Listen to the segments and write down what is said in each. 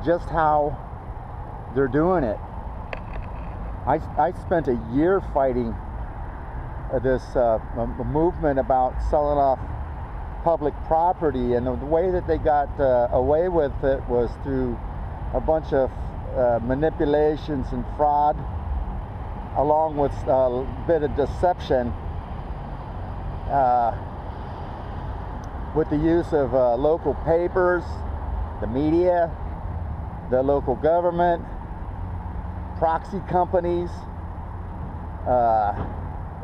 just how they're doing it. I spent a year fighting this movement about selling off public property, and the way that they got away with it was through a bunch of manipulations and fraud, along with a bit of deception, with the use of local papers, the media, the local government, proxy companies,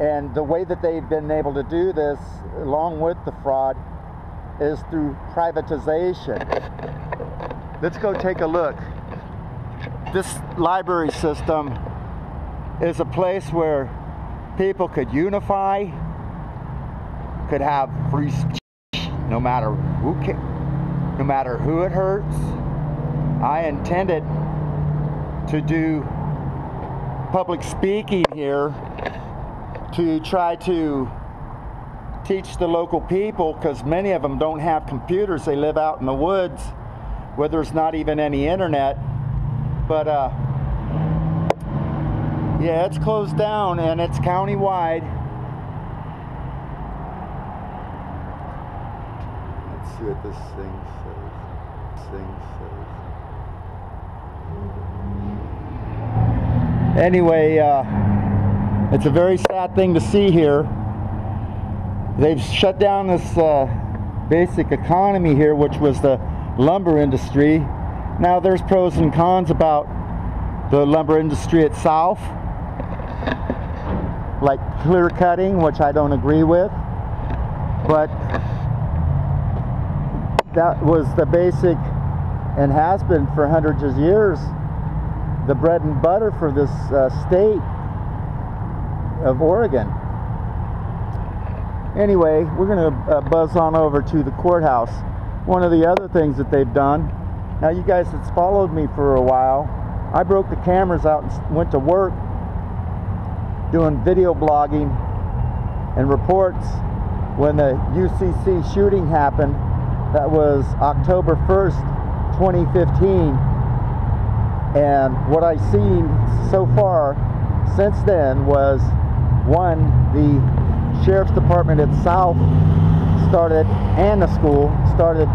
and the way that they've been able to do this, along with the fraud, is through privatization. Let's go take a look. This library system is a place where people could unify, could have free speech, no matter who it hurts. I intended to do public speaking here to try to teach the local people, because many of them don't have computers. They live out in the woods where there's not even any internet. But yeah, it's closed down and it's county-wide. Let's see what this thing says. Anyway, it's a very sad thing to see here. They've shut down this basic economy here, which was the lumber industry. Now there's pros and cons about the lumber industry itself, like clear cutting, which I don't agree with, but that was the basic, and has been for hundreds of years, the bread and butter for this state of Oregon. Anyway, we're going to buzz on over to the courthouse. One of the other things that they've done, now you guys that's followed me for a while, I broke the cameras out and went to work doing video blogging and reports when the UCC shooting happened. That was October 1st, 2015. And what I've seen so far since then was, one, the Sheriff's Department itself started, and the school started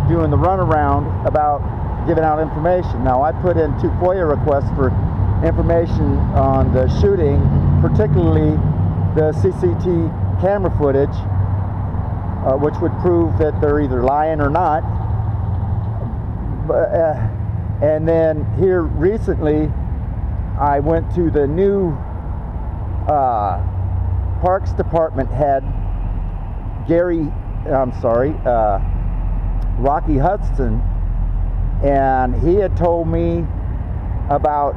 doing the runaround about giving out information. Now, I put in 2 FOIA requests for information on the shooting, particularly the CCTV camera footage, which would prove that they're either lying or not. And then here recently, I went to the new Parks Department head, Rocky Hudson, and he had told me about,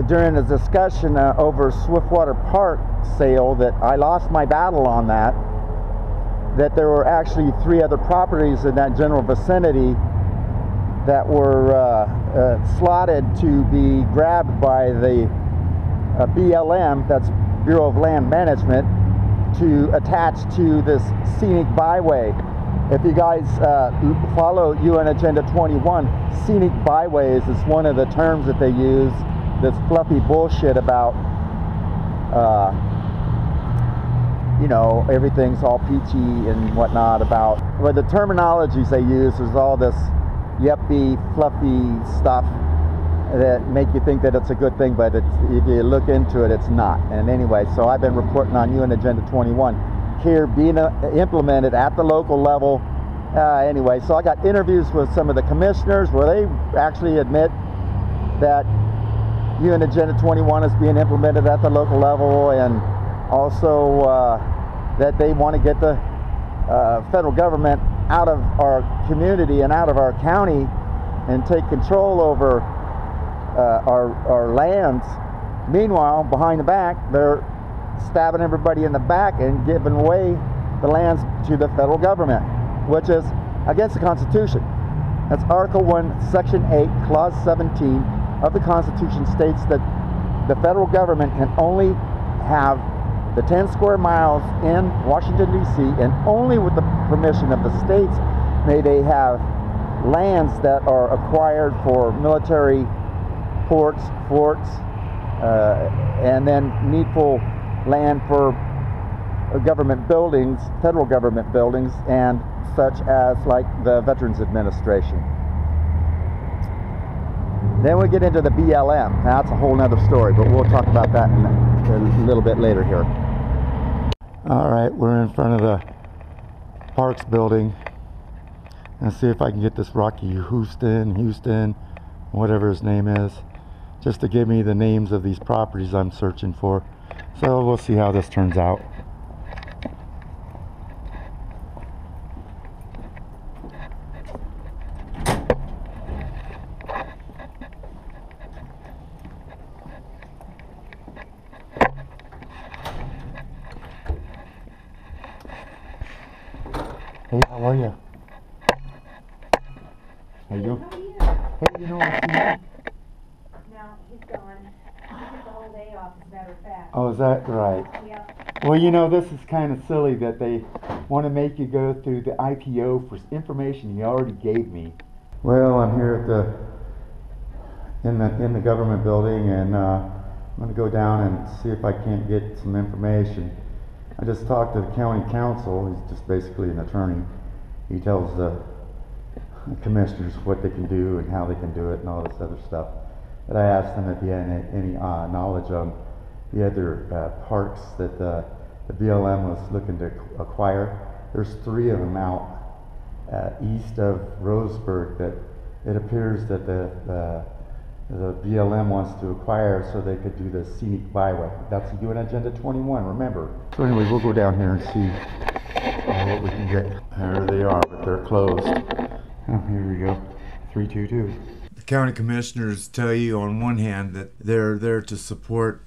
during a discussion over Swiftwater Park sale, that I lost my battle on that there were actually 3 other properties in that general vicinity that were slotted to be grabbed by the BLM, that's Bureau of Land Management, to attach to this scenic byway. If you guys follow UN Agenda 21, scenic byways is one of the terms that they use, this fluffy bullshit about, you know, everything's all peachy and whatnot about, well, the terminologies they use is all this yuppie, fluffy stuff that make you think that it's a good thing, but it's, if you look into it, it's not. And anyway, so I've been reporting on UN Agenda 21 here being implemented at the local level. Anyway, so I got interviews with some of the commissioners where they actually admit that UN Agenda 21 is being implemented at the local level, and also that they want to get the federal government out of our community and out of our county and take control over our lands. Meanwhile, behind the back, they're stabbing everybody in the back and giving away the lands to the federal government, which is against the Constitution. That's Article 1, Section 8, Clause 17 of the Constitution states that the federal government can only have the 10 square miles in Washington, D.C., and only with the permission of the states may they have lands that are acquired for military ports, forts, and then needful land for government buildings, federal government buildings, and such as like the Veterans Administration. Then we get into the BLM. Now, that's a whole nother story, but we'll talk about that in a little bit later here. All right, we're in front of the Parks building. And see if I can get this Rocky Houston, whatever his name is, just to give me the names of these properties I'm searching for. So we'll see how this turns out. Hey, how are you? How you doing? Hey, you know what? No, he's gone. He took the whole day off, as a matter of fact. Oh, is that right? Yep. Well, you know, this is kind of silly that they want to make you go through the IPO for information you already gave me. Well, I'm here at in the government building, and I'm going to go down and see if I can't get some information. I just talked to the county council. He's just basically an attorney. He tells the commissioners what they can do and how they can do it and all this other stuff. But I asked them if he had any knowledge on the other parks that the BLM was looking to acquire. There's 3 of them out east of Roseburg that it appears that the BLM wants to acquire so they could do the scenic byway. That's UN Agenda 21, remember. So anyway, we'll go down here and see what we can get. There they are, but they're closed. Oh, here we go, 322. The county commissioners tell you on one hand that they're there to support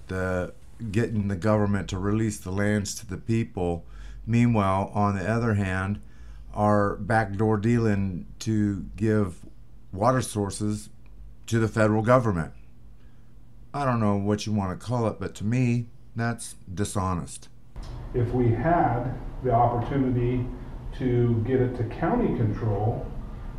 getting the government to release the lands to the people. Meanwhile, on the other hand, are backdoor dealing to give water sources to the federal government. I don't know what you want to call it, but to me, that's dishonest. If we had the opportunity to get it to county control,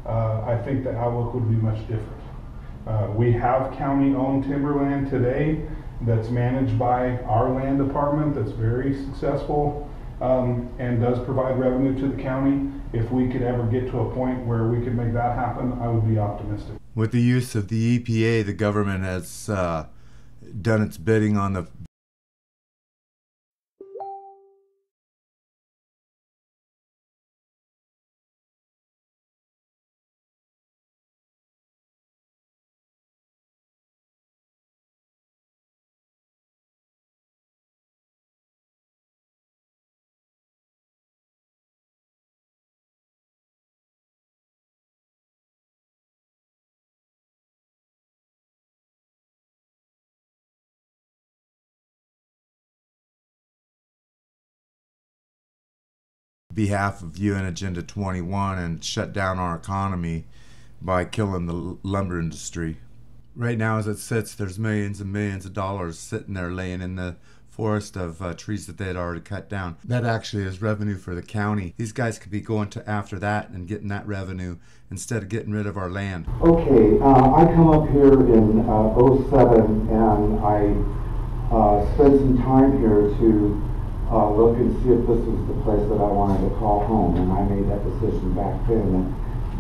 I think the outlook would be much different. We have county-owned timberland today that's managed by our land department that's very successful and does provide revenue to the county. If we could ever get to a point where we could make that happen, I would be optimistic. With the use of the EPA, the government has done its bidding on the behalf of UN Agenda 21 and shut down our economy by killing the lumber industry. Right now, as it sits, there's millions and millions of dollars sitting there laying in the forest of trees that they had already cut down. That actually is revenue for the county. These guys could be going to after that and getting that revenue instead of getting rid of our land. Okay, I come up here in '07 and I spent some time here to look and see if this was the place that I wanted to call home, and I made that decision back then that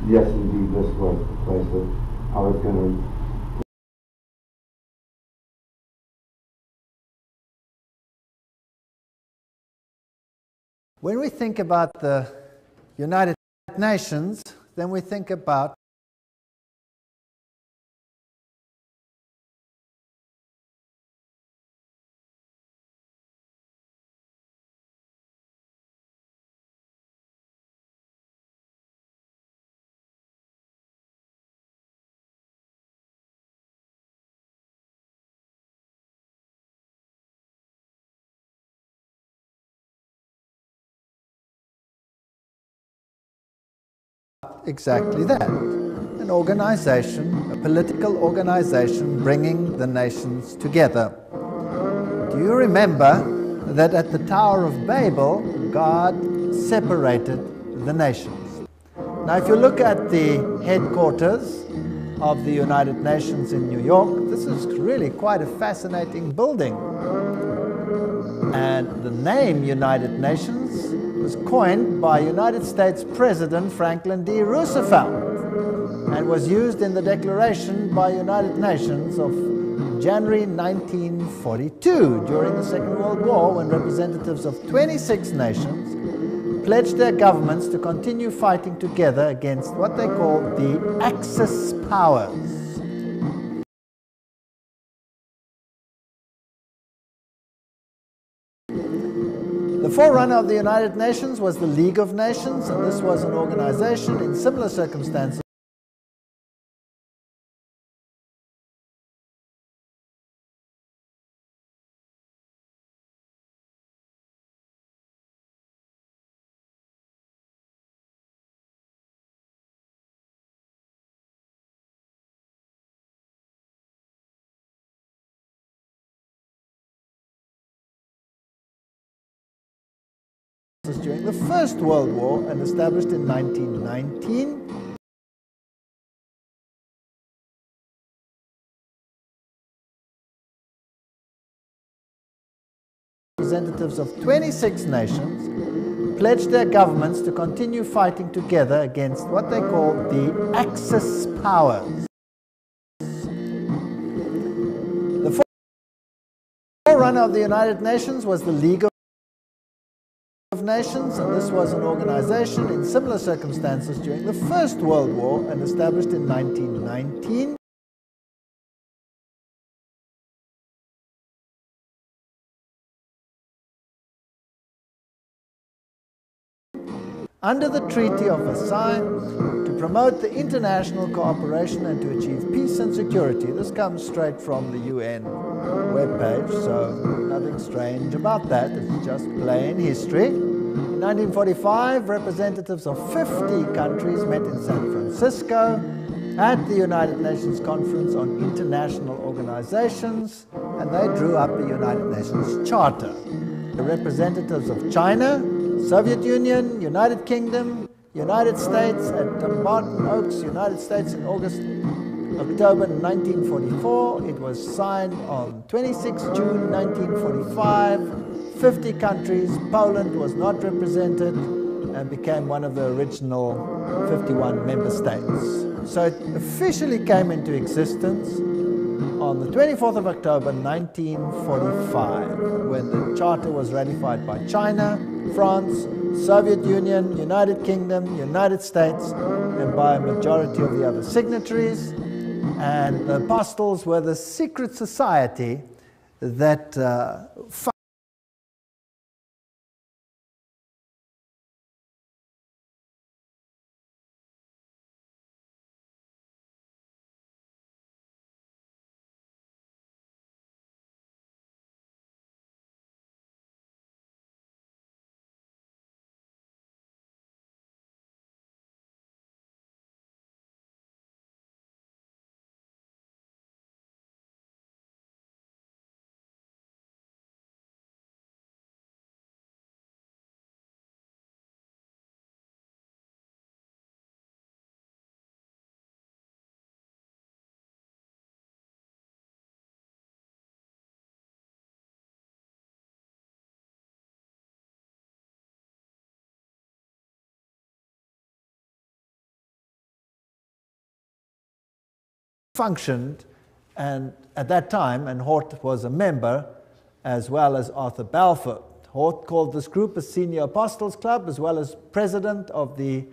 yes, indeed, this was the place that I was going to. When we think about the United Nations, then we think about exactly that. An organization, a political organization bringing the nations together. Do you remember that at the Tower of Babel, God separated the nations? Now, if you look at the headquarters of the United Nations in New York, this is really quite a fascinating building. And the name United Nations was coined by United States President Franklin D. Roosevelt and was used in the declaration by United Nations of January 1942 during the Second World War, when representatives of 26 nations pledged their governments to continue fighting together against what they called the Axis powers. The forerunner of the United Nations was the League of Nations, and this was an organization in similar circumstances during the First World War and established in 1919. Representatives of 26 nations pledged their governments to continue fighting together against what they called the Axis powers. The forerunner of the United Nations was the League of Nations, and this was an organization in similar circumstances during the First World War and established in 1919. Under the Treaty of Versailles, to promote the international cooperation and to achieve peace and security. This comes straight from the UN webpage, so nothing strange about that. It's just plain history. In 1945, representatives of 50 countries met in San Francisco at the United Nations Conference on International Organizations, and they drew up the United Nations Charter. The representatives of China, Soviet Union, United Kingdom, United States at Dumbarton Oaks, United States in October 1944. It was signed on 26 June 1945. 50 countries. Poland was not represented and became one of the original 51 member states. So it officially came into existence on the 24th of October 1945, when the Charter was ratified by China, France, Soviet Union, United Kingdom, United States, and by a majority of the other signatories. And the Apostles were the secret society that functioned, and at that time, and Hort was a member, as well as Arthur Balfour. Hort called this group a Senior Apostles Club, as well as president of the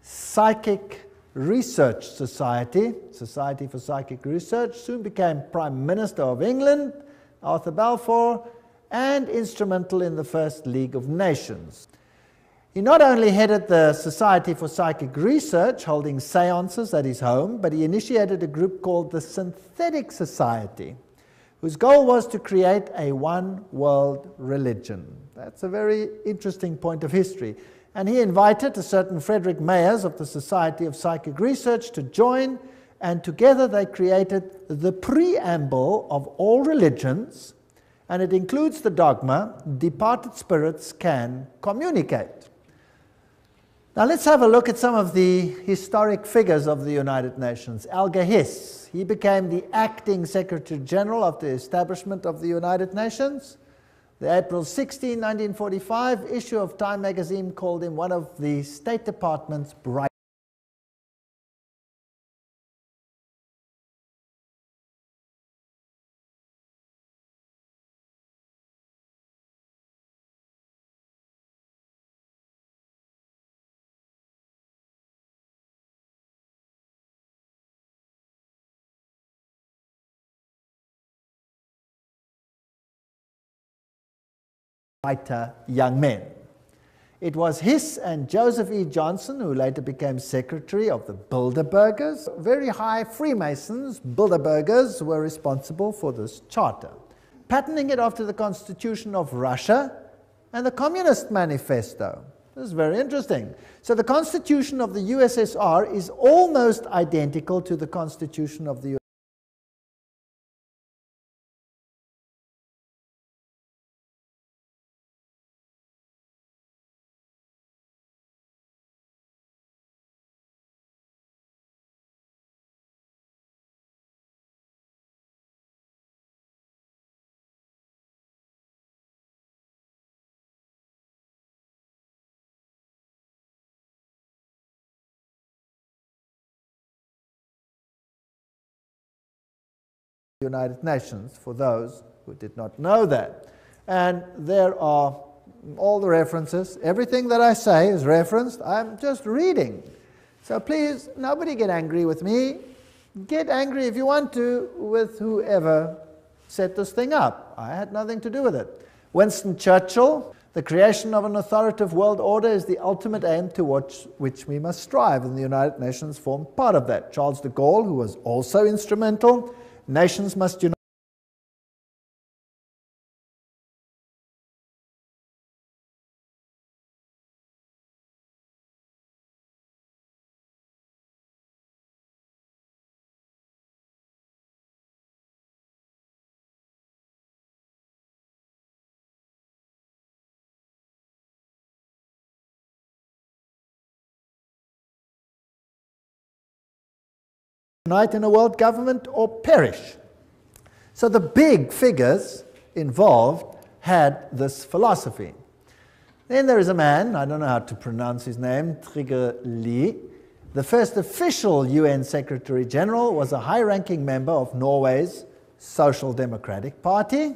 Psychic Research Society, Society for Psychic Research, soon became Prime Minister of England, Arthur Balfour, and instrumental in the First League of Nations. He not only headed the Society for Psychic Research, holding seances at his home, but he initiated a group called the Synthetic Society, whose goal was to create a one-world religion. That's a very interesting point of history. And he invited a certain Frederick Mayers of the Society of Psychic Research to join, and together they created the preamble of all religions, and it includes the dogma, departed spirits can communicate. Now let's have a look at some of the historic figures of the United Nations. Alger Hiss, he became the acting Secretary General of the establishment of the United Nations. The April 16, 1945 issue of Time magazine called him one of the State Department's bright brighter young men. It was Hiss and Joseph E. Johnson, who later became secretary of the Bilderbergers. Very high Freemasons, Bilderbergers, were responsible for this charter, patterning it after the Constitution of Russia and the Communist Manifesto. This is very interesting. So the Constitution of the USSR is almost identical to the Constitution of the United Nations, for those who did not know that. And there are all the references. Everything that I say is referenced. I'm just reading. So please, nobody get angry with me. Get angry if you want to with whoever set this thing up. I had nothing to do with it. Winston Churchill, the creation of an authoritative world order is the ultimate aim towards which we must strive, and the United Nations formed part of that. Charles de Gaulle, who was also instrumental, nations must unite. Unite in a world government or perish. So the big figures involved had this philosophy. Then there is a man, I don't know how to pronounce his name, Kari Laine. The first official UN Secretary General was a high-ranking member of Norway's Social Democratic Party,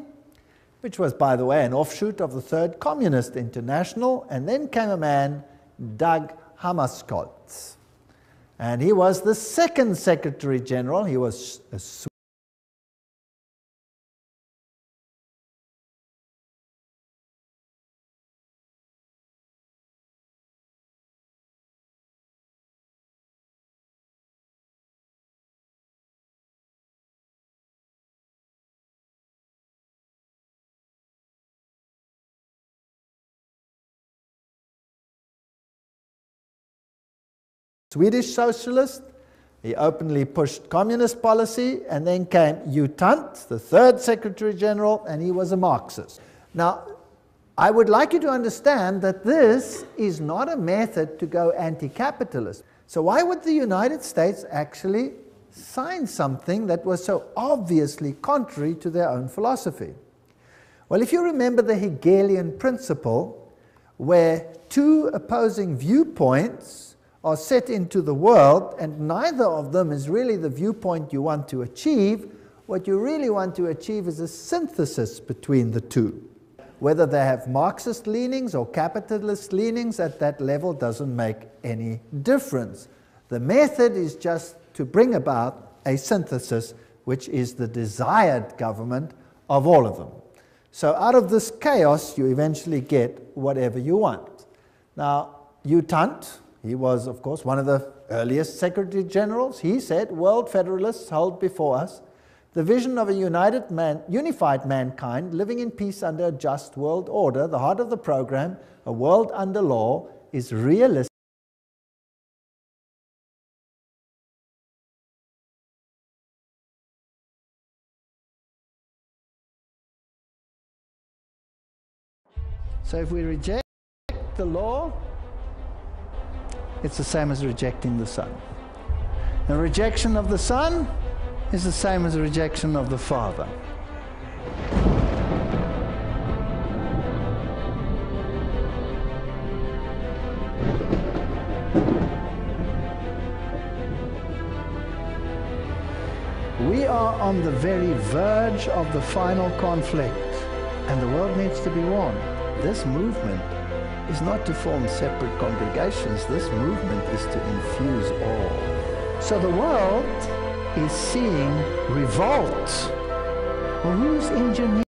which was, by the way, an offshoot of the Third Communist International. And then came a man, Dag Hammarskjöld. And he was the second Secretary General. He was a Swedish socialist. He openly pushed communist policy, and then came U Thant, the third Secretary General, and he was a Marxist. Now, I would like you to understand that this is not a method to go anti-capitalist. So why would the United States actually sign something that was so obviously contrary to their own philosophy? Well, if you remember the Hegelian principle, where two opposing viewpoints are set into the world, and neither of them is really the viewpoint you want to achieve. What you really want to achieve is a synthesis between the two. Whether they have Marxist leanings or capitalist leanings at that level doesn't make any difference. The method is just to bring about a synthesis, which is the desired government of all of them. So out of this chaos, you eventually get whatever you want. Now, U Thant, he was, of course, one of the earliest Secretary Generals. He said, "World Federalists hold before us the vision of a unified mankind living in peace under a just world order. The heart of the program, a world under law, is realistic." So if we reject the law, it's the same as rejecting the Son. The rejection of the Son is the same as a rejection of the Father. We are on the very verge of the final conflict, and the world needs to be warned. This movement is not to form separate congregations. This movement is to infuse all. So the world is seeing revolt. Well, who's engineering?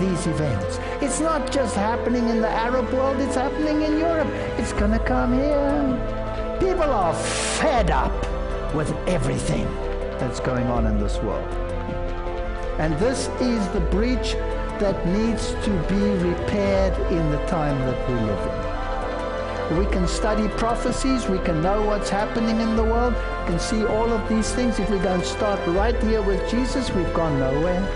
these events. It's not just happening in the Arab world, it's happening in Europe. It's going to come here. People are fed up with everything that's going on in this world. And this is the breach that needs to be repaired in the time that we live in. We can study prophecies, we can know what's happening in the world, we can see all of these things. If we don't start right here with Jesus, we've gone nowhere.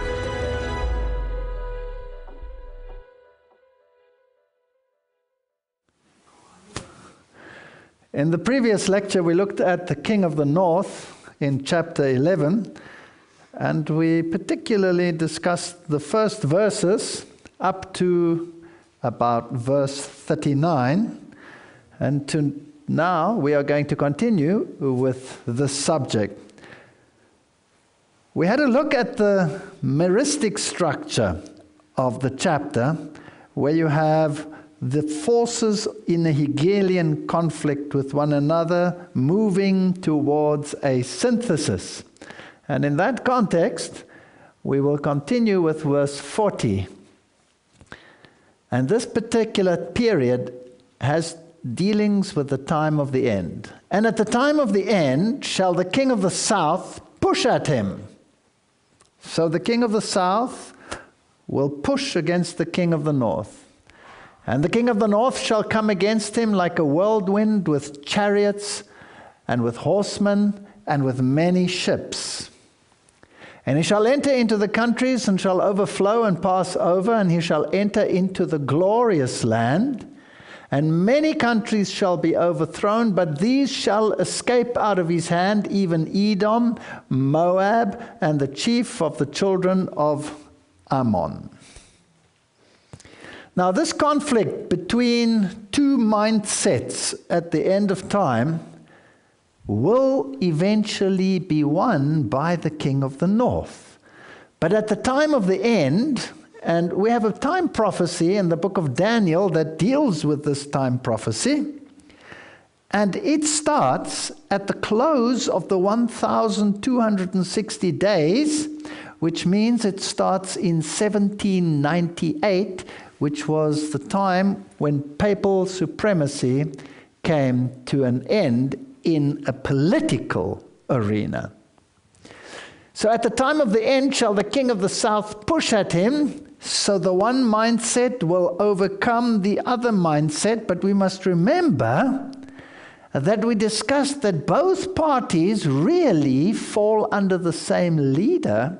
In the previous lecture, we looked at the King of the North in chapter 11, and we particularly discussed the first verses up to about verse 39. And now we are going to continue with this subject. We had a look at the meristic structure of the chapter, where you have the forces in a Hegelian conflict with one another moving towards a synthesis. And in that context, we will continue with verse 40. And this particular period has dealings with the time of the end. And at the time of the end shall the king of the south push at him. So the king of the south will push against the king of the north. And the king of the north shall come against him like a whirlwind with chariots and with horsemen and with many ships. And he shall enter into the countries and shall overflow and pass over, and he shall enter into the glorious land. And many countries shall be overthrown, but these shall escape out of his hand, even Edom, Moab, and the chief of the children of Ammon. Now, this conflict between two mindsets at the end of time will eventually be won by the king of the north. But at the time of the end, and we have a time prophecy in the book of Daniel that deals with this time prophecy, and it starts at the close of the 1,260 days, which means it starts in 1798, which was the time when papal supremacy came to an end in a political arena. So at the time of the end shall the king of the south push at him, so the one mindset will overcome the other mindset. But we must remember that we discussed that both parties really fall under the same leader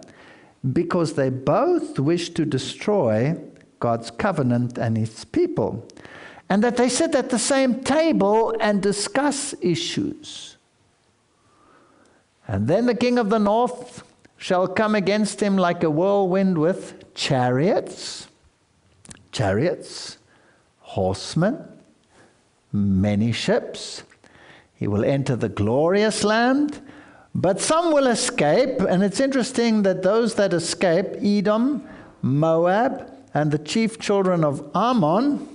because they both wish to destroy God's covenant and his people, and that they sit at the same table and discuss issues. And then the king of the north shall come against him like a whirlwind with chariots, horsemen, many ships. He will enter the glorious land, but some will escape. And it's interesting that those that escape, Edom, Moab, and the chief children of Ammon,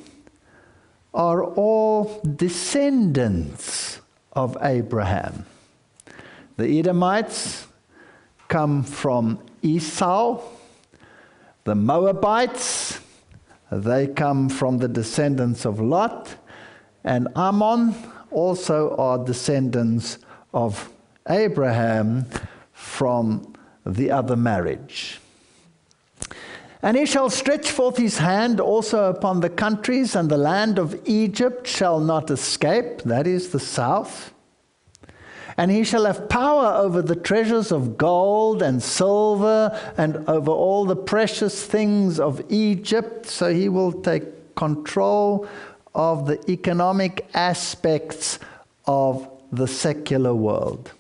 are all descendants of Abraham. The Edomites come from Esau. The Moabites, they come from the descendants of Lot. And Ammon also are descendants of Abraham from the other marriage. And he shall stretch forth his hand also upon the countries, and the land of Egypt shall not escape, that is the south. And he shall have power over the treasures of gold and silver, and over all the precious things of Egypt. So he will take control of the economic aspects of the secular world.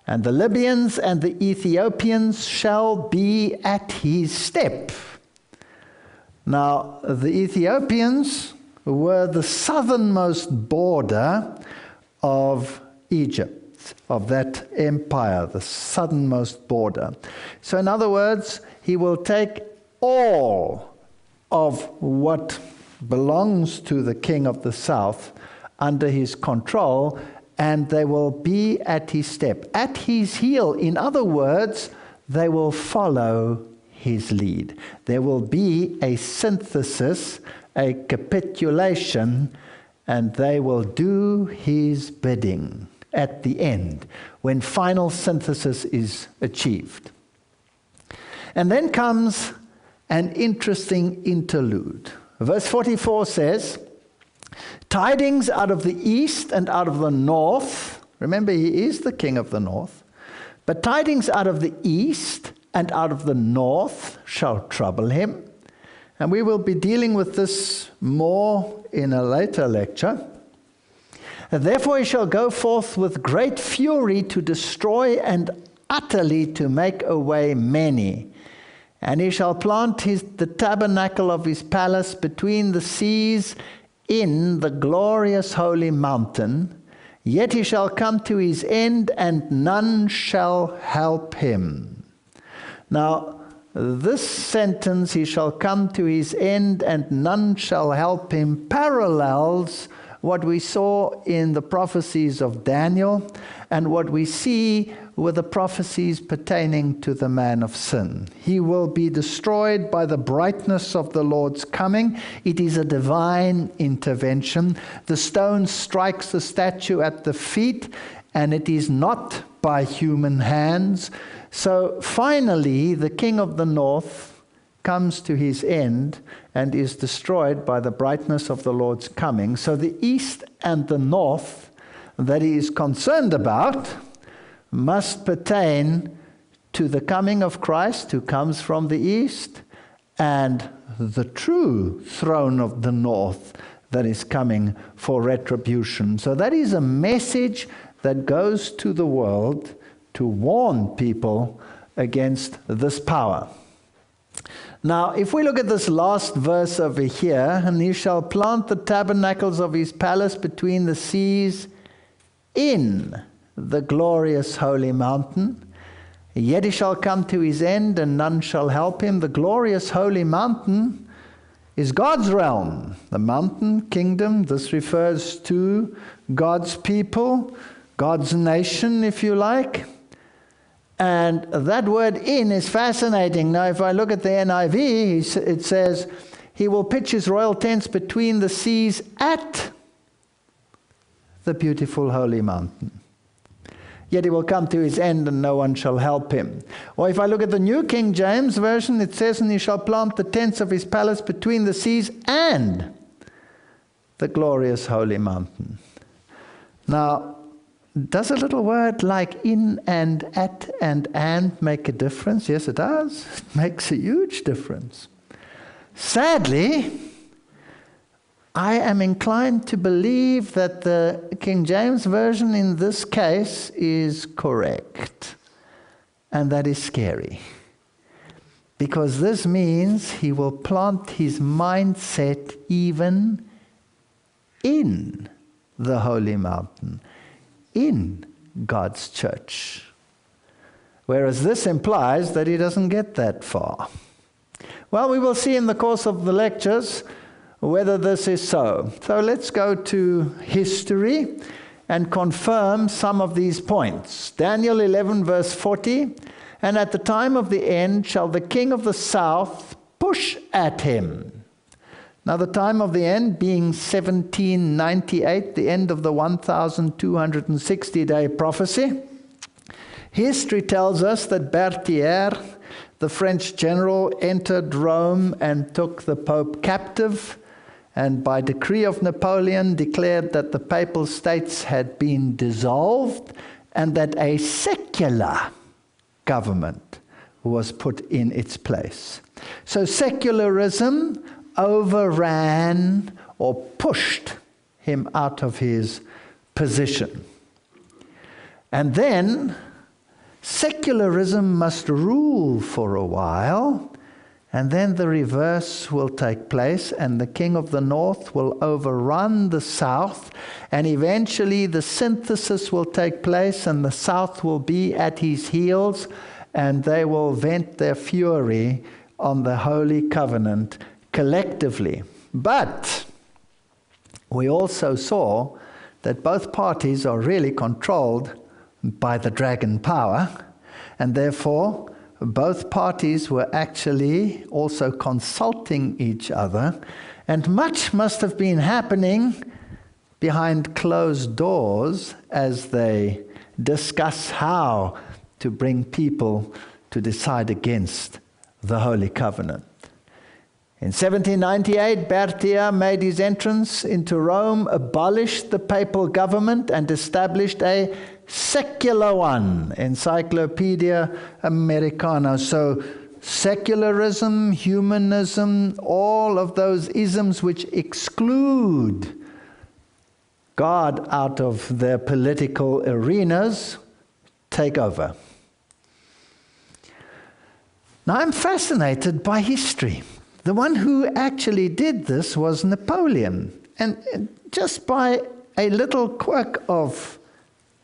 And the Libyans and the Ethiopians shall be at his step. Now, the Ethiopians were the southernmost border of Egypt, of that empire, the southernmost border. So in other words, he will take all of what belongs to the king of the south under his control, and they will be at his step, at his heel. In other words, they will follow his lead. There will be a synthesis, a capitulation, and they will do his bidding at the end, when final synthesis is achieved. And then comes an interesting interlude. Verse 44 says, tidings out of the east and out of the north. Remember, he is the king of the north. But tidings out of the east and out of the north shall trouble him. And we will be dealing with this more in a later lecture. And therefore he shall go forth with great fury to destroy and utterly to make away many. And he shall plant the tabernacle of his palace between the seas in the glorious holy mountain. Yet he shall come to his end, and none shall help him. Now, this sentence, he shall come to his end, and none shall help him, parallels what we saw in the prophecies of Daniel and what we see with the prophecies pertaining to the man of sin. He will be destroyed by the brightness of the Lord's coming. It is a divine intervention. The stone strikes the statue at the feet, and it is not by human hands. So finally, the king of the north comes to his end and is destroyed by the brightness of the Lord's coming. So the east and the north that he is concerned about must pertain to the coming of Christ, who comes from the east, and the true throne of the north that is coming for retribution. So that is a message that goes to the world to warn people against this power. Now, if we look at this last verse over here, and he shall plant the tabernacles of his palace between the seas in the glorious holy mountain. Yet he shall come to his end, and none shall help him. The glorious holy mountain is God's realm. The mountain kingdom, this refers to God's people, God's nation, if you like. And that word in is fascinating. Now, if I look at the NIV, it says, he will pitch his royal tents between the seas at the beautiful holy mountain. Yet he will come to his end, and no one shall help him. Or if I look at the New King James Version, it says, and he shall plant the tents of his palace between the seas and the glorious holy mountain. Now, does a little word like in and at and make a difference? Yes, it does. It makes a huge difference. Sadly, I am inclined to believe that the King James Version in this case is correct. And that is scary. Because this means he will plant his mindset even in the holy mountain, in God's church. Whereas this implies that he doesn't get that far. Well, we will see in the course of the lectures whether this is so. So let's go to history and confirm some of these points. Daniel 11 verse 40, and at the time of the end shall the king of the south push at him. Now the time of the end being 1798, the end of the 1260-day prophecy. History tells us that Berthier, the French general, entered Rome and took the Pope captive, and by decree of Napoleon declared that the Papal States had been dissolved and that a secular government was put in its place. So secularism overran or pushed him out of his position. And then secularism must rule for a while, and then the reverse will take place, and the king of the north will overrun the south, and eventually the synthesis will take place, and the south will be at his heels, and they will vent their fury on the Holy Covenant collectively. But we also saw that both parties are really controlled by the dragon power, and therefore both parties were actually also consulting each other, and much must have been happening behind closed doors as they discuss how to bring people to decide against the Holy Covenant. In 1798, Bertia made his entrance into Rome, abolished the papal government, and established a secular one, Encyclopedia Americana. So secularism, humanism, all of those isms which exclude God out of their political arenas take over. Now I'm fascinated by history. The one who actually did this was Napoleon. And just by a little quirk of,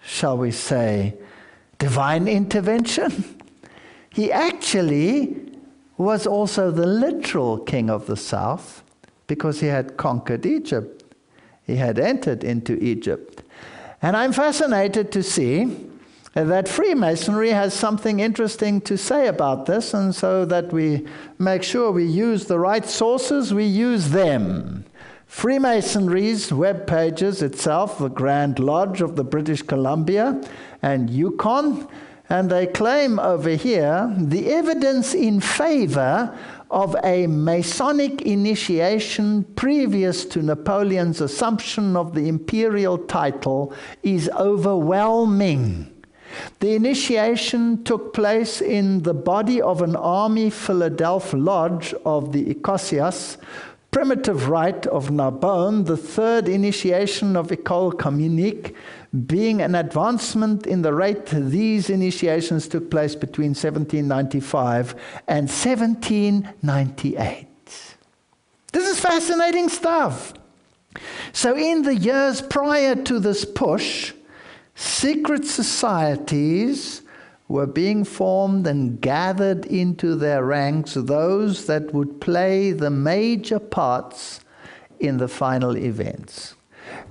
shall we say, divine intervention, he actually was also the literal king of the south, because he had conquered Egypt. He had entered into Egypt. And I'm fascinated to see that Freemasonry has something interesting to say about this, and so that we make sure we use the right sources, we use them. Freemasonry's web pages itself, the Grand Lodge of the British Columbia and Yukon, and they claim over here the evidence in favor of a Masonic initiation previous to Napoleon's assumption of the imperial title is overwhelming. The initiation took place in the body of an army Philadelphia lodge of the Ecosias, primitive rite of Narbonne, the third initiation of École Communique, being an advancement in the rate. These initiations took place between 1795 and 1798. This is fascinating stuff. So in the years prior to this push, secret societies were being formed and gathered into their ranks, those that would play the major parts in the final events.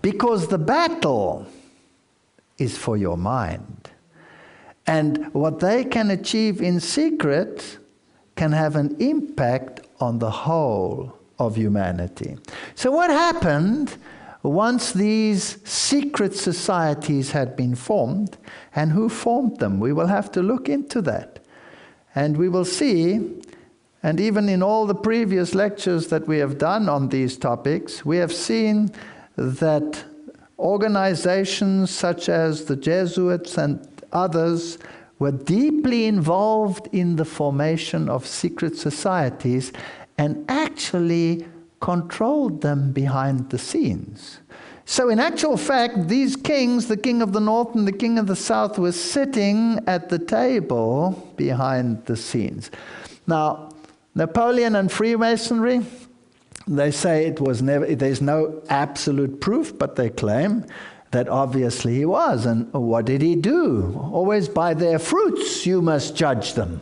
Because the battle is for your mind. And what they can achieve in secret can have an impact on the whole of humanity. So what happened once these secret societies had been formed, and who formed them? We will have to look into that. And we will see, and even in all the previous lectures that we have done on these topics, we have seen that organizations such as the Jesuits and others were deeply involved in the formation of secret societies and actually controlled them behind the scenes. So in actual fact, these kings, the king of the north and the king of the south, were sitting at the table behind the scenes. Now, Napoleon and Freemasonry, they say it was never, there's no absolute proof, but they claim that obviously he was. And what did he do? Always by their fruits you must judge them.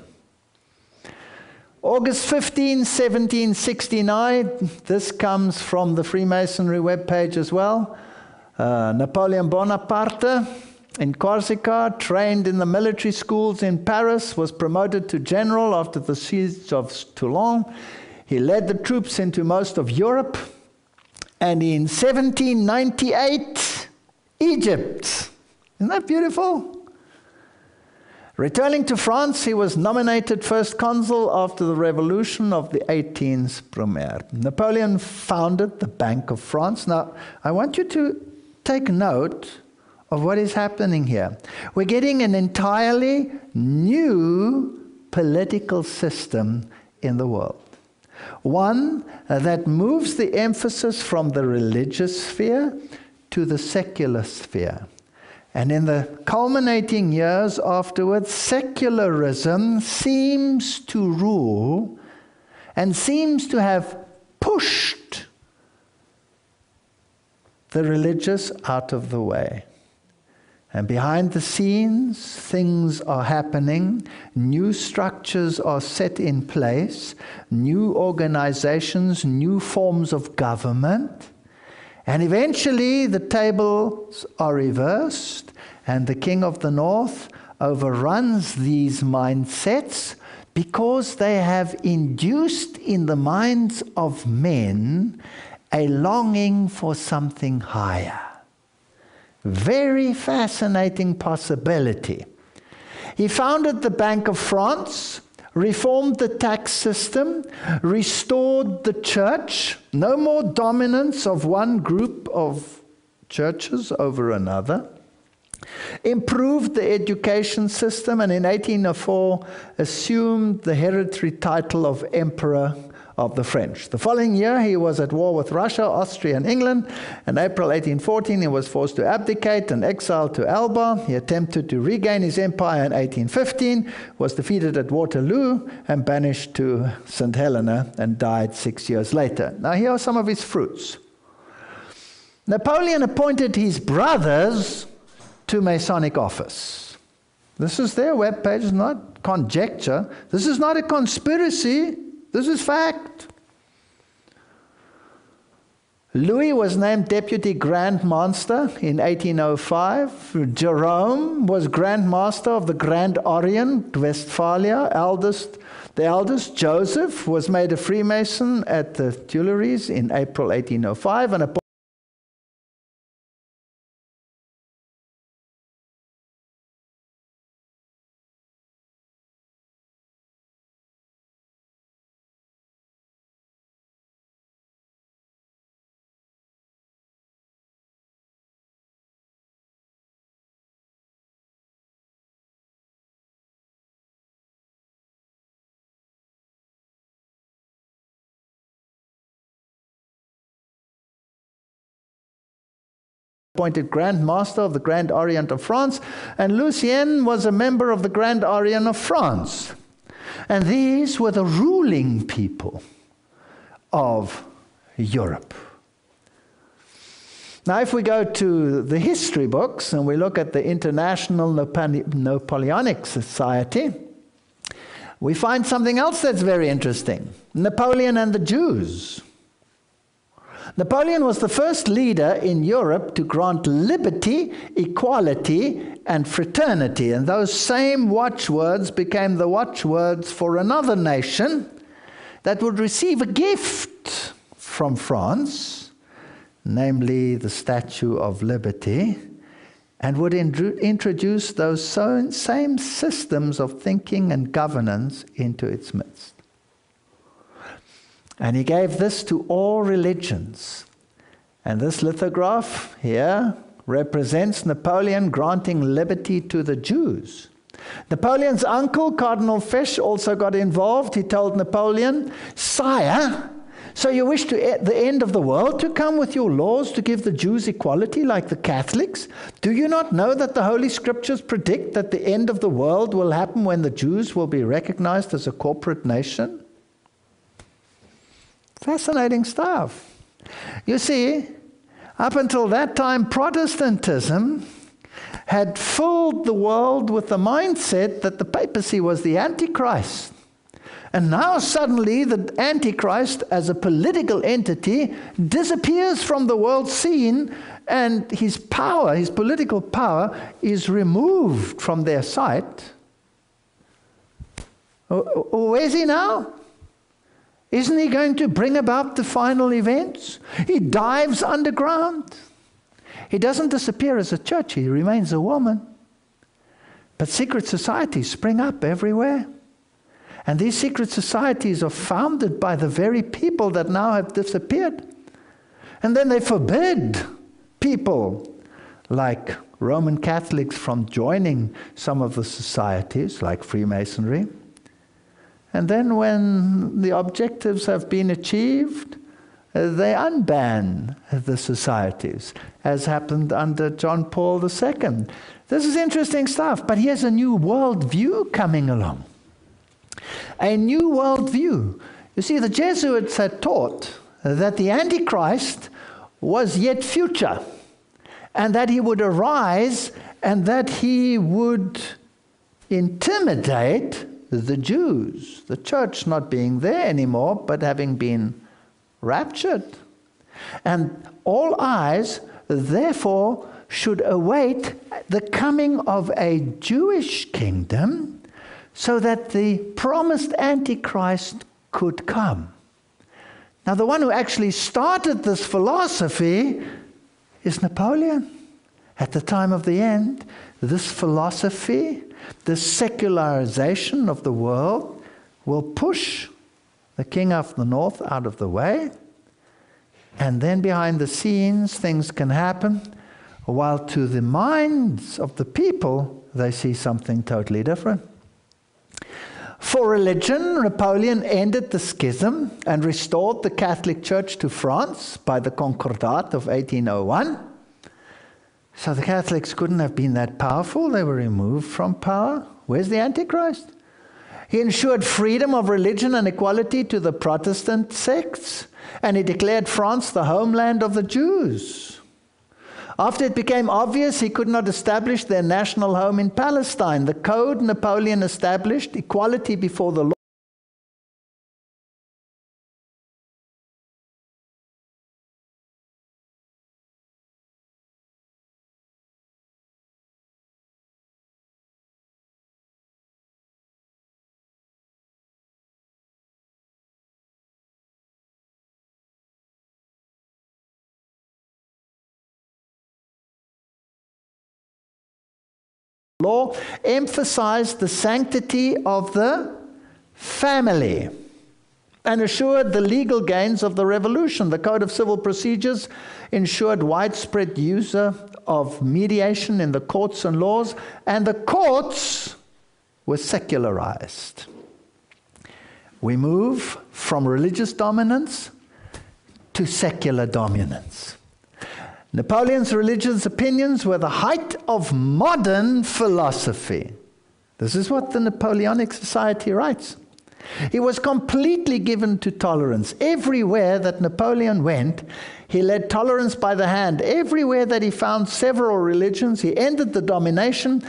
August 15, 1769, this comes from the Freemasonry webpage as well. Napoleon Bonaparte in Corsica, trained in the military schools in Paris, was promoted to general after the siege of Toulon. He led the troops into most of Europe. And in 1798, Egypt. Isn't that beautiful? Returning to France, he was nominated first consul after the revolution of the 18th Brumaire. Napoleon founded the Bank of France. Now, I want you to take note of what is happening here. We're getting an entirely new political system in the world. One that moves the emphasis from the religious sphere to the secular sphere. And in the culminating years afterwards, secularism seems to rule and seems to have pushed the religious out of the way. And behind the scenes, things are happening. New structures are set in place. New organizations, new forms of government. And eventually the tables are reversed, and the king of the north overruns these mindsets because they have induced in the minds of men a longing for something higher. Very fascinating possibility. He founded the Bank of France, reformed the tax system, restored the church, no more dominance of one group of churches over another, improved the education system, and in 1804 assumed the hereditary title of Emperor of the French. The following year he was at war with Russia, Austria and England. In April 1814 he was forced to abdicate and exiled to Elba. He attempted to regain his empire in 1815, was defeated at Waterloo and banished to St. Helena and died 6 years later. Now here are some of his fruits. Napoleon appointed his brothers to Masonic office. This is their webpage, it's not conjecture. This is not a conspiracy. This is fact. Louis was named Deputy Grand Master in 1805. Jerome was Grand Master of the Grand Orient, Westphalia. The eldest, Joseph, was made a Freemason at the Tuileries in April 1805 and appointed Grand Master of the Grand Orient of France, and Lucien was a member of the Grand Orient of France. And these were the ruling people of Europe. Now, if we go to the history books and we look at the International Napoleonic Society, we find something else that's very interesting. Napoleon and the Jews. Napoleon was the first leader in Europe to grant liberty, equality, and fraternity. And those same watchwords became the watchwords for another nation that would receive a gift from France, namely the Statue of Liberty, and would introduce those same systems of thinking and governance into its midst. And he gave this to all religions. And this lithograph here represents Napoleon granting liberty to the Jews. Napoleon's uncle, Cardinal Fesch, also got involved. He told Napoleon, "Sire, so you wish the end of the world to come with your laws to give the Jews equality like the Catholics? Do you not know that the Holy Scriptures predict that the end of the world will happen when the Jews will be recognized as a corporate nation?" Fascinating stuff. You see, up until that time, Protestantism had filled the world with the mindset that the papacy was the Antichrist. And now suddenly the Antichrist as a political entity disappears from the world scene, and his power, his political power, is removed from their sight. Where's he now? Isn't he going to bring about the final events? He dives underground. He doesn't disappear as a church, he remains a woman. But secret societies spring up everywhere. And these secret societies are founded by the very people that now have disappeared. And then they forbid people like Roman Catholics from joining some of the societies, like Freemasonry. And then when the objectives have been achieved, they unban the societies, as happened under John Paul II. This is interesting stuff, but here's a new worldview coming along. A new worldview. You see, the Jesuits had taught that the Antichrist was yet future, and that he would arise, and that he would intimidate the Jews, the church not being there anymore, but having been raptured. And all eyes, therefore, should await the coming of a Jewish kingdom, so that the promised Antichrist could come. Now, the one who actually started this philosophy is Napoleon. At the time of the end, this philosophy, this secularization of the world, will push the king of the north out of the way. And then behind the scenes, things can happen, while to the minds of the people, they see something totally different. For religion, Napoleon ended the schism and restored the Catholic Church to France by the Concordat of 1801. So the Catholics couldn't have been that powerful. They were removed from power. Where's the Antichrist? He ensured freedom of religion and equality to the Protestant sects, and he declared France the homeland of the Jews. After it became obvious he could not establish their national home in Palestine, the code Napoleon established, equality before the law, emphasized the sanctity of the family and assured the legal gains of the revolution. The Code of Civil Procedures ensured widespread use of mediation in the courts and laws, and the courts were secularized. We move from religious dominance to secular dominance. Napoleon's religious opinions were the height of modern philosophy. This is what the Napoleonic Society writes. He was completely given to tolerance. Everywhere that Napoleon went, he led tolerance by the hand. Everywhere that he found several religions, he ended the domination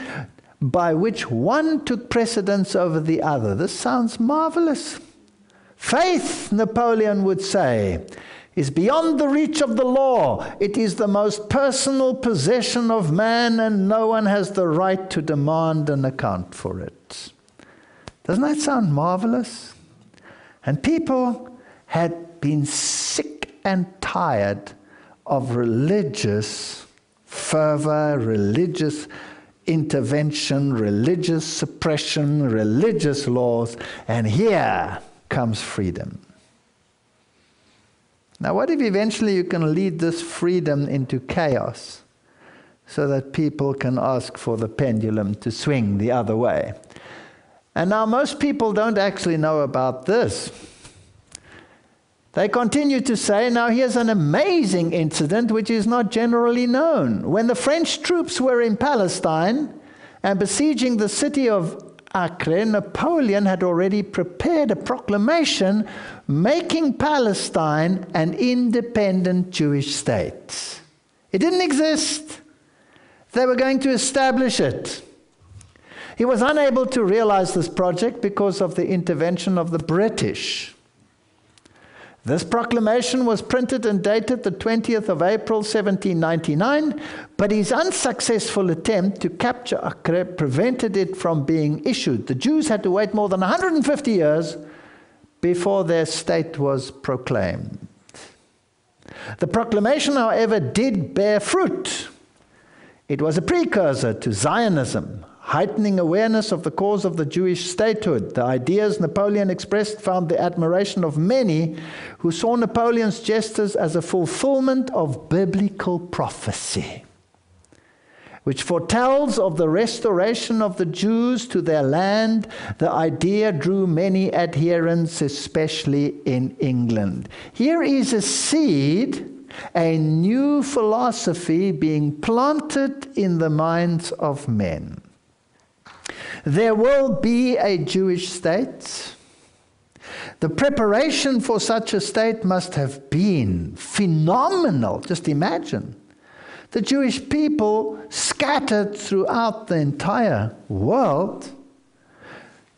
by which one took precedence over the other. This sounds marvelous. Faith, Napoleon would say, is beyond the reach of the law. It is the most personal possession of man, and no one has the right to demand an account for it. Doesn't that sound marvelous? And people had been sick and tired of religious fervor, religious intervention, religious suppression, religious laws, and here comes freedom. Now, what if eventually you can lead this freedom into chaos so that people can ask for the pendulum to swing the other way? And now most people don't actually know about this. They continue to say, now here's an amazing incident which is not generally known. When the French troops were in Palestine and besieging the city of Acre, Napoleon had already prepared a proclamation making Palestine an independent Jewish state. It didn't exist. They were going to establish it. He was unable to realize this project because of the intervention of the British. This proclamation was printed and dated the 20th of April, 1799, but his unsuccessful attempt to capture Acre prevented it from being issued. The Jews had to wait more than 150 years before their state was proclaimed. The proclamation, however, did bear fruit. It was a precursor to Zionism, heightening awareness of the cause of the Jewish statehood. The ideas Napoleon expressed found the admiration of many who saw Napoleon's gestures as a fulfillment of biblical prophecy, which foretells of the restoration of the Jews to their land. The idea drew many adherents, especially in England. Here is a seed, a new philosophy being planted in the minds of men. There will be a Jewish state. The preparation for such a state must have been phenomenal. Just imagine. The Jewish people scattered throughout the entire world.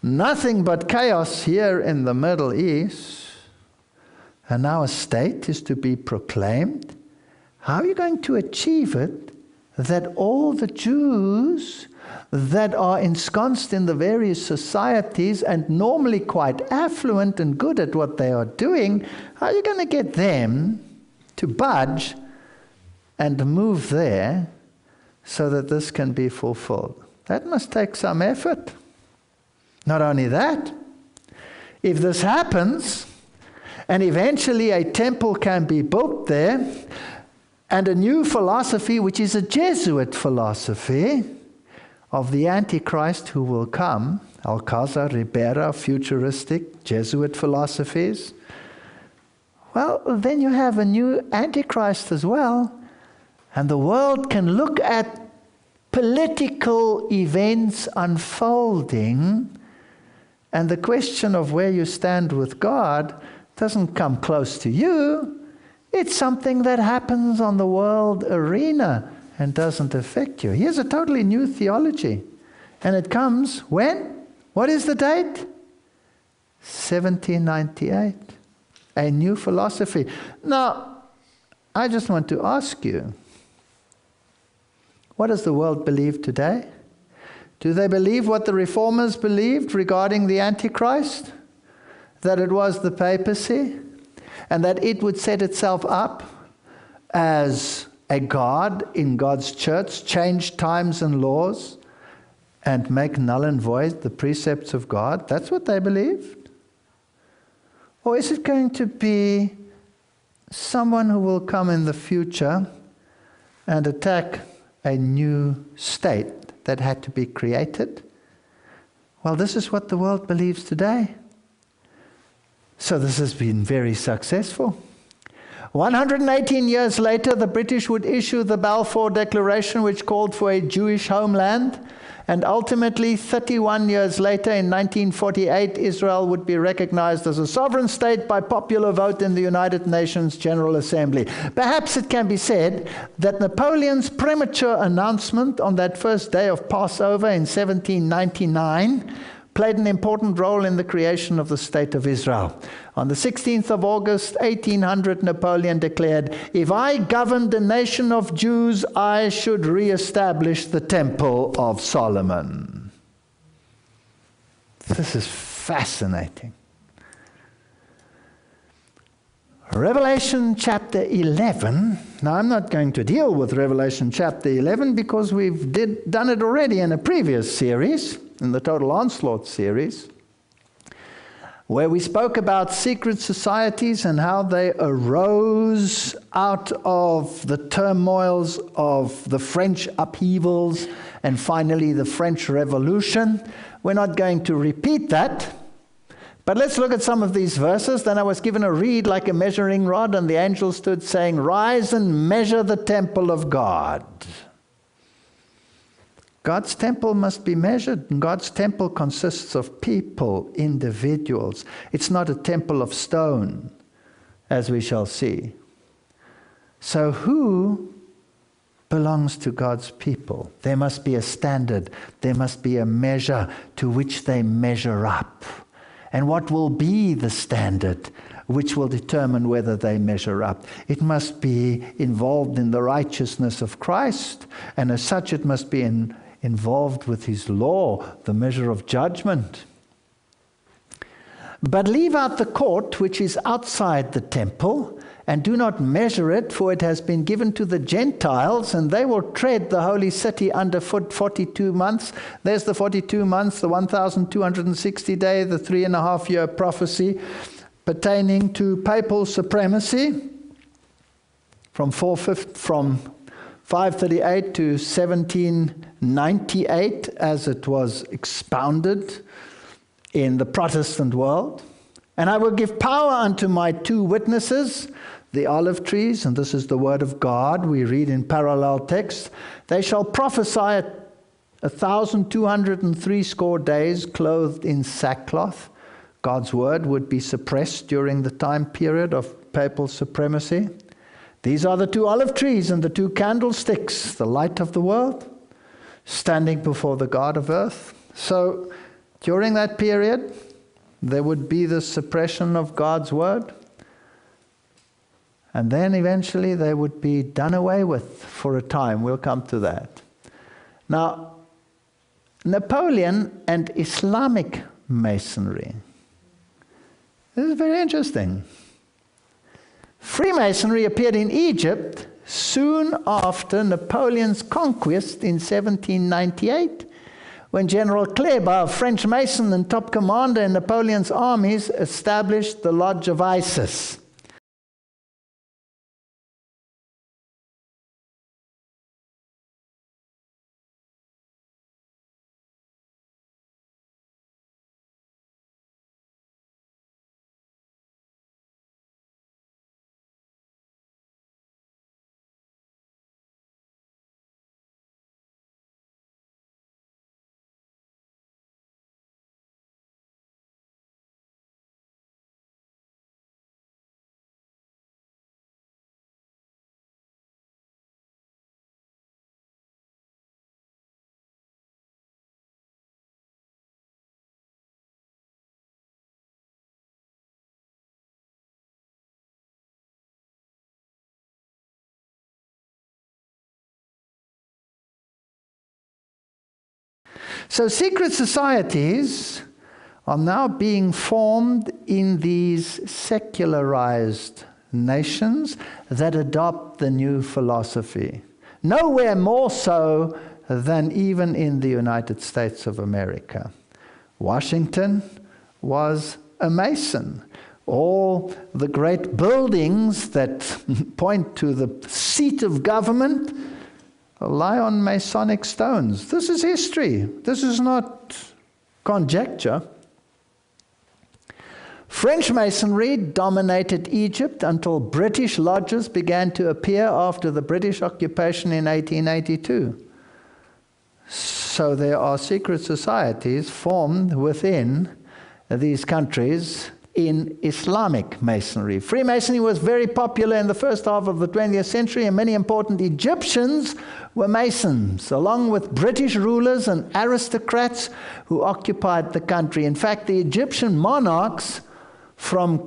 Nothing but chaos here in the Middle East. And now a state is to be proclaimed. How are you going to achieve it that all the Jews that are ensconced in the various societies and normally quite affluent and good at what they are doing, how are you going to get them to budge and move there so that this can be fulfilled? That must take some effort. Not only that, if this happens, and eventually a temple can be built there, and a new philosophy, which is a Jesuit philosophy of the Antichrist who will come, Alcázar, Ribera, futuristic Jesuit philosophies, well, then you have a new Antichrist as well, and the world can look at political events unfolding, and the question of where you stand with God doesn't come close to you. It's something that happens on the world arena and doesn't affect you. Here's a totally new theology. And it comes when? What is the date? 1798. A new philosophy. Now, I just want to ask you, what does the world believe today? Do they believe what the reformers believed regarding the Antichrist? That it was the papacy? And that it would set itself up as a God in God's church, change times and laws, and make null and void the precepts of God? That's what they believed? Or is it going to be someone who will come in the future and attack a new state that had to be created? Well, this is what the world believes today. So this has been very successful. 118 years later, the British would issue the Balfour Declaration, which called for a Jewish homeland. And ultimately, 31 years later, in 1948, Israel would be recognized as a sovereign state by popular vote in the United Nations General Assembly. Perhaps it can be said that Napoleon's premature announcement on that first day of Passover in 1799 played an important role in the creation of the State of Israel. On the 16th of August, 1800, Napoleon declared, "If I governed a nation of Jews, I should re-establish the Temple of Solomon." This is fascinating. Revelation chapter 11. Now, I'm not going to deal with Revelation chapter 11 because we've done it already in a previous series, in the Total Onslaught series, where we spoke about secret societies and how they arose out of the turmoils of the French upheavals and finally the French Revolution. We're not going to repeat that. But let's look at some of these verses. Then I was given a reed like a measuring rod, and the angel stood saying, "Rise and measure the temple of God." God's temple must be measured, and God's temple consists of people, individuals. It's not a temple of stone, as we shall see. So who belongs to God's people? There must be a standard. There must be a measure to which they measure up. And what will be the standard which will determine whether they measure up? It must be involved in the righteousness of Christ, and as such it must be involved with his law, the measure of judgment. But leave out the court which is outside the temple, and do not measure it, for it has been given to the Gentiles, and they will tread the holy city underfoot 42 months. There's the 42 months, the 1,260 day, the 3.5-year prophecy pertaining to papal supremacy from 538 to 1798, as it was expounded in the Protestant world. "And I will give power unto my 2 witnesses, the olive trees," and this is the word of God, we read in parallel text. "They shall prophesy 1,263 days, clothed in sackcloth." God's word would be suppressed during the time period of papal supremacy. "These are the 2 olive trees and the 2 candlesticks, the light of the world, standing before the God of earth." So during that period, there would be the suppression of God's word. And then eventually they would be done away with for a time. We'll come to that. Now, Napoleon and Islamic Masonry. This is very interesting. Freemasonry appeared in Egypt soon after Napoleon's conquest in 1798, when General Kleber, a French Mason and top commander in Napoleon's armies, established the Lodge of Isis. So secret societies are now being formed in these secularized nations that adopt the new philosophy. Nowhere more so than even in the United States of America. Washington was a Mason. All the great buildings that point to the seat of government lie on Masonic stones. This is history. This is not conjecture. French Masonry dominated Egypt until British lodges began to appear after the British occupation in 1882. So there are secret societies formed within these countries in Islamic Masonry. Freemasonry was very popular in the first half of the 20th century, and many important Egyptians were Masons, along with British rulers and aristocrats who occupied the country. In fact, the Egyptian monarchs from